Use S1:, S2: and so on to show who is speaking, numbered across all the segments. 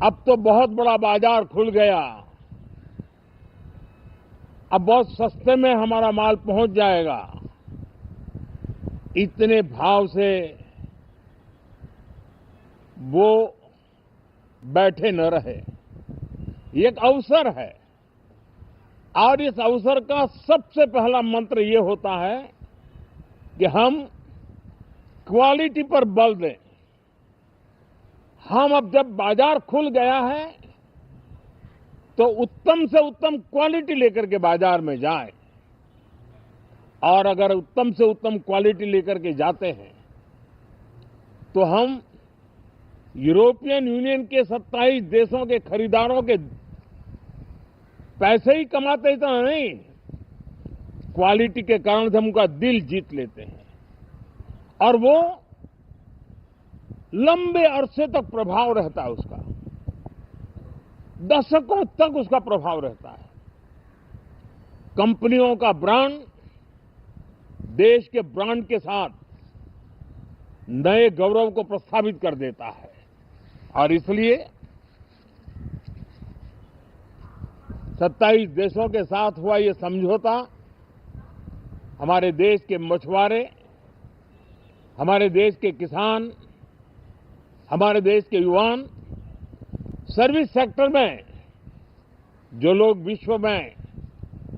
S1: अब तो बहुत बड़ा बाजार खुल गया। अब बहुत सस्ते में हमारा माल पहुंच जाएगा। इतने भाव से वो बैठे न रहे। ये एक अवसर है और इस अवसर का सबसे पहला मंत्र ये होता है कि हम क्वालिटी पर बल दें। हम अब जब बाजार खुल गया है तो उत्तम से उत्तम क्वालिटी लेकर के बाजार में जाएं। और अगर उत्तम से उत्तम क्वालिटी लेकर के जाते हैं तो हम यूरोपियन यूनियन के 27 देशों के खरीदारों के पैसे ही कमाते इतना नहीं, क्वालिटी के कारण से हम उनका दिल जीत लेते हैं और वो लंबे अरसे तक प्रभाव रहता है उसका, दशकों तक उसका प्रभाव रहता है। कंपनियों का ब्रांड देश के ब्रांड के साथ नए गौरव को प्रस्थापित कर देता है और इसलिए 27 देशों के साथ हुआ ये समझौता हमारे देश के मछुआरे, हमारे देश के किसान, हमारे देश के युवान, सर्विस सेक्टर में जो लोग विश्व में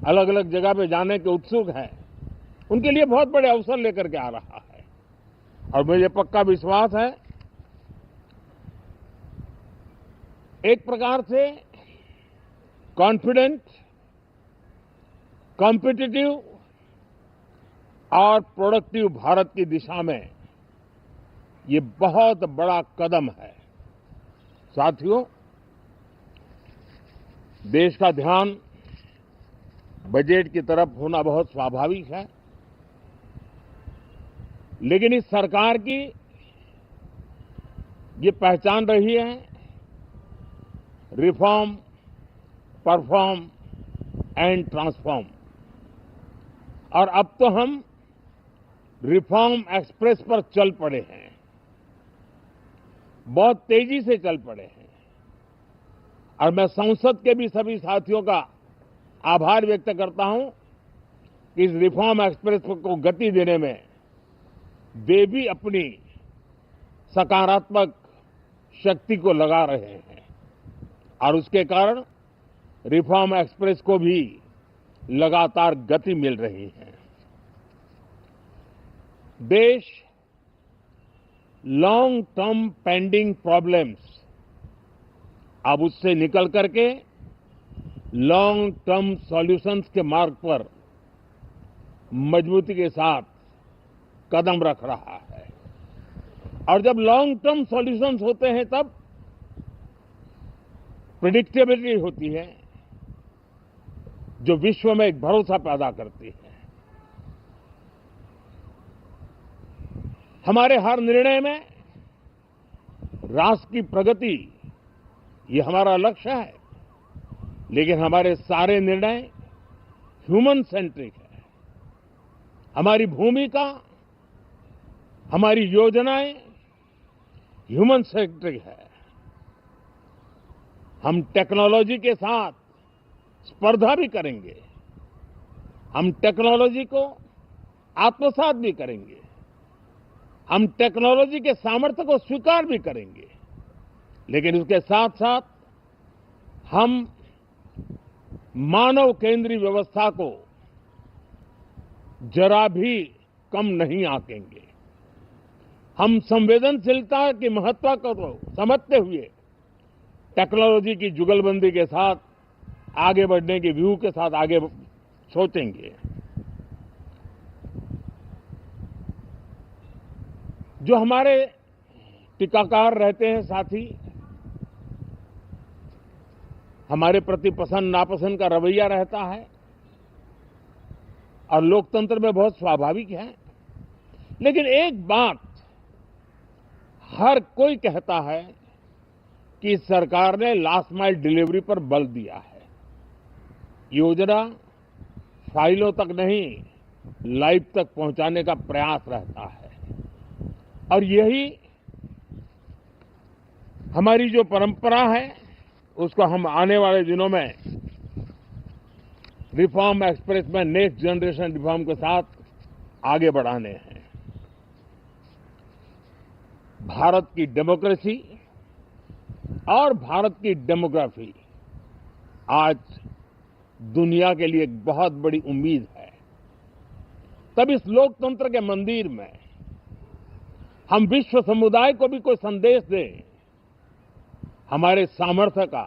S1: अलग अलग जगह पे जाने के उत्सुक हैं, उनके लिए बहुत बड़े अवसर लेकर के आ रहा है। और मुझे पक्का विश्वास है एक प्रकार से कॉन्फिडेंट, कॉम्पिटिटिव और प्रोडक्टिव भारत की दिशा में ये बहुत बड़ा कदम है। साथियों, देश का ध्यान बजट की तरफ होना बहुत स्वाभाविक है, लेकिन इस सरकार की ये पहचान रही है रिफॉर्म, परफॉर्म एंड ट्रांसफॉर्म। और अब तो हम रिफॉर्म एक्सप्रेस पर चल पड़े हैं, बहुत तेजी से चल पड़े हैं। और मैं संसद के भी सभी साथियों का आभार व्यक्त करता हूं कि इस रिफॉर्म एक्सप्रेस को गति देने में वे भी अपनी सकारात्मक शक्ति को लगा रहे हैं और उसके कारण रिफॉर्म एक्सप्रेस को भी लगातार गति मिल रही है। देश लॉन्ग टर्म पेंडिंग प्रॉब्लम्स अब उससे निकल करके लॉन्ग टर्म सॉल्यूशंस के मार्ग पर मजबूती के साथ कदम रख रहा है। और जब लॉन्ग टर्म सॉल्यूशंस होते हैं तब प्रेडिक्टेबिलिटी होती है जो विश्व में एक भरोसा पैदा करती है। हमारे हर निर्णय में राष्ट्र की प्रगति ये हमारा लक्ष्य है, लेकिन हमारे सारे निर्णय ह्यूमन सेंट्रिक है। हमारी भूमिका, हमारी योजनाएं ह्यूमन सेंट्रिक है। हम टेक्नोलॉजी के साथ स्पर्धा भी करेंगे, हम टेक्नोलॉजी को आत्मसात भी करेंगे, हम टेक्नोलॉजी के सामर्थ्य को स्वीकार भी करेंगे, लेकिन उसके साथ साथ हम मानव केंद्रीय व्यवस्था को जरा भी कम नहीं आंकेंगे। हम संवेदनशीलता की महत्ता को तो समझते हुए टेक्नोलॉजी की जुगलबंदी के साथ आगे बढ़ने के व्यू के साथ आगे सोचेंगे। जो हमारे टीकाकार रहते हैं साथी, हमारे प्रति पसंद नापसंद का रवैया रहता है और लोकतंत्र में बहुत स्वाभाविक है, लेकिन एक बात हर कोई कहता है कि सरकार ने लास्ट माइल डिलीवरी पर बल दिया है। योजना फाइलों तक नहीं, लाइव तक पहुंचाने का प्रयास रहता है और यही हमारी जो परंपरा है उसको हम आने वाले दिनों में रिफॉर्म एक्सप्रेस में नेक्स्ट जनरेशन रिफॉर्म के साथ आगे बढ़ाने हैं। भारत की डेमोक्रेसी और भारत की डेमोग्राफी आज दुनिया के लिए एक बहुत बड़ी उम्मीद है। तब इस लोकतंत्र के मंदिर में हम विश्व समुदाय को भी कोई संदेश दें हमारे सामर्थ्य का,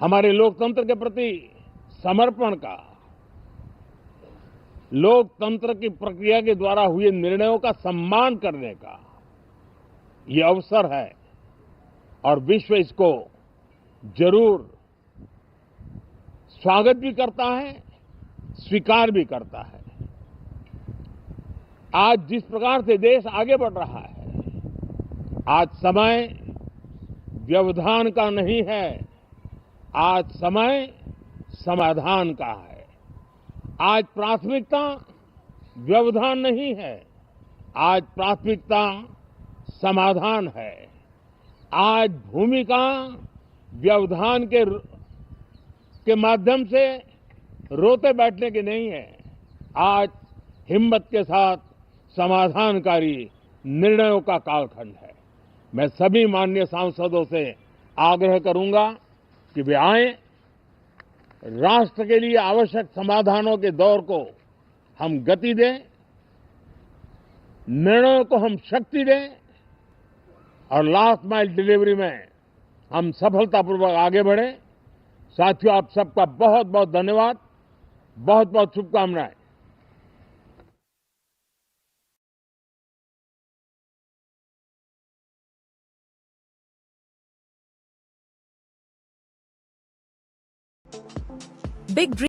S1: हमारे लोकतंत्र के प्रति समर्पण का, लोकतंत्र की प्रक्रिया के द्वारा हुए निर्णयों का सम्मान करने का ये अवसर है और विश्व इसको जरूर स्वागत भी करता है, स्वीकार भी करता है। आज जिस प्रकार से देश आगे बढ़ रहा है, आज समय व्यवधान का नहीं है, आज समय समाधान का है। आज प्राथमिकता व्यवधान नहीं है, आज प्राथमिकता समाधान है। आज भूमिका व्यवधान के माध्यम से रोते बैठने की नहीं है, आज हिम्मत के साथ समाधानकारी निर्णयों का कालखंड है। मैं सभी माननीय सांसदों से आग्रह करूंगा कि वे आएं, राष्ट्र के लिए आवश्यक समाधानों के दौर को हम गति दें, निर्णयों को हम शक्ति दें और लास्ट माइल डिलीवरी में हम सफलतापूर्वक आगे बढ़ें। साथियों, आप सबका बहुत बहुत धन्यवाद, बहुत बहुत शुभकामनाएं।
S2: बिग